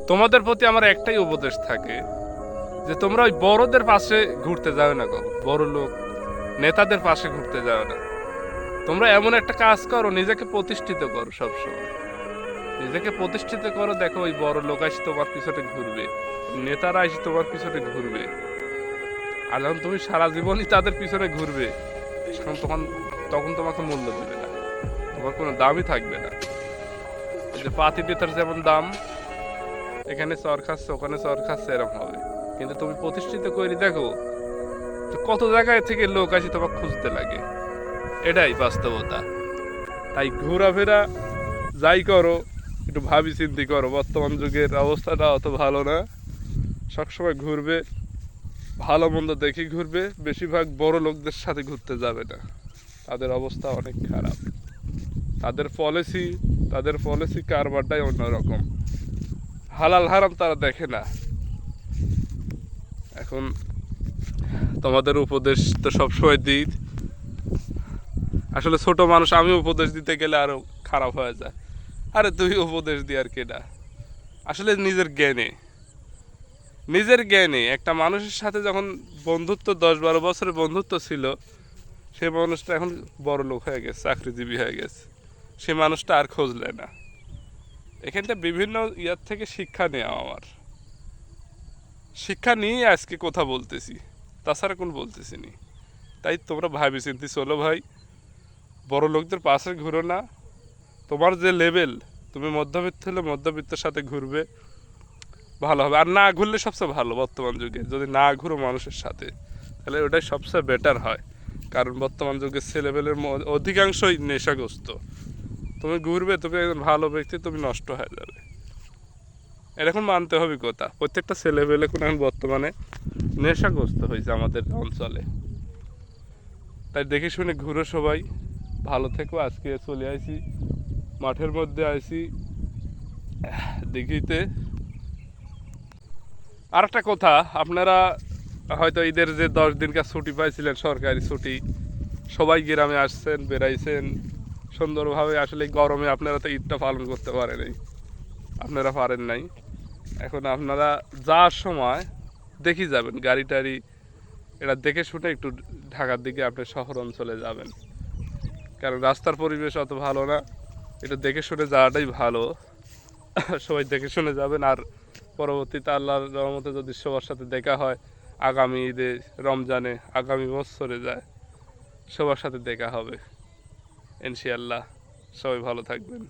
তোমাদের প্রতি আমার একটাই উপদেশ থাকে যে তোমরা ওই বড়দের পাশে ঘুরতে যাও না, কখনো বড় লোক নেতাদের পাশে ঘুরতে যাও না। তোমরা এমন একটা কাজ করো, নিজেকে প্রতিষ্ঠিত করো, সবসময় নিজেকে প্রতিষ্ঠিত করো। দেখো ওই বড় লোক আসি তোমার পিছনে ঘুরবে, নেতারা আসি তোমার পিছনে ঘুরবে। আর যখন তুমি সারা জীবনই তাদের পিছনে ঘুরবে, তখন তখন তোমাকে মূল্য দেবে না, তোমার কোনো দামই থাকবে না। এই যে পাতি নেতার যেমন দাম, এখানে চর খাচ্ছে ওখানে চর খাচ্ছে, এরকম হবে। কিন্তু তুমি প্রতিষ্ঠিত করে দেখো, তো কত জায়গায় থেকে লোক আসি তোমাকে খুঁজতে লাগে। এটাই বাস্তবতা। তাই ঘোরাফেরা যাই করো, একটু ভাবি চিন্তি করো। বর্তমান যুগের অবস্থাটা অত ভালো না। সবসময় ঘুরবে, ভালো মন্দ দেখি ঘুরবে। বেশিরভাগ বড় লোকদের সাথে ঘুরতে যাবে না, তাদের অবস্থা অনেক খারাপ। তাদের পলিসি কারবারটাই অন্যরকম। হালাল হারাম তারা দেখে না। এখন তোমাদের উপদেশ তো সবসময় দিই। আসলে ছোট মানুষ, আমি উপদেশ দিতে গেলে আরো খারাপ হয়ে যায়। আরে তুই উপদেশ দি আর কেডা। আসলে নিজের জ্ঞানে একটা মানুষের সাথে যখন বন্ধুত্ব 10-12 বছরের বন্ধুত্ব ছিল, সে মানুষটা এখন বড় লোক হয়ে গেছে, চাকরিজীবী হয়ে গেছে, সে মানুষটা আর খুঁজলে না। এখানটা বিভিন্ন ইয়ার থেকে শিক্ষা নেওয়া আমার, শিক্ষা নিয়ে আজকে কথা বলতেছি, তাছাড়া কোন বলতেছি নি। তাই তোমরা ভাবি চিন্তি চলো ভাই, বড় লোকদের পাশে ঘুরো না। তোমার যে লেভেল, তুমি মধ্যবিত্ত হলে মধ্যবিত্তের সাথে ঘুরবে, ভালো হবে। আর না ঘুরলে সবচেয়ে ভালো। বর্তমান যুগে যদি না ঘুরো মানুষের সাথে, তাহলে ওটাই সবচেয়ে বেটার হয়। কারণ বর্তমান যুগের ছেলেবেলের অধিকাংশই নেশাগ্রস্ত। তুমি ঘুরবে, তুমি একজন ভালো ব্যক্তি, তুমি নষ্ট হয়ে যাবে। এরকম মানতে হবে কথা। প্রত্যেকটা ছেলেবেলে কোন এখন বর্তমানে নেশাগ্রস্ত হয়েছে আমাদের অঞ্চলে। তাই দেখে শুনে ঘুরো সবাই, ভালো থেকো। আজকে চলে আসি মাঠের মধ্যে, আসি দিঘিতে। আর একটা কথা, আপনারা হয়তো ঈদের যে 10 দিনকার ছুটি পাইছিলেন, সরকারি ছুটি, সবাই গ্রামে আসছেন, বেড়াইছেন সুন্দরভাবে। আসলে গরমে আপনারা তো ঈদটা পালন করতে পারেন, আপনারা পারেন নাই। এখন আপনারা যাওয়ার সময় দেখি যাবেন গাড়ি টাড়ি, এটা দেখে শুনে একটু ঢাকার দিকে আপনি শহর অঞ্চলে যাবেন। কারণ রাস্তার পরিবেশ অত ভালো না, এটা দেখে শুনে যাওয়াটাই ভালো। সবাই দেখে শুনে যাবেন। আর পরবর্তীতে আল্লাহর রহমতে যদি সবার সাথে দেখা হয় আগামী ঈদে, রমজানে, আগামী বছরে যায়, সবার সাথে দেখা হবে ইনশাআল্লাহ। সবাই ভালো থাকবেন।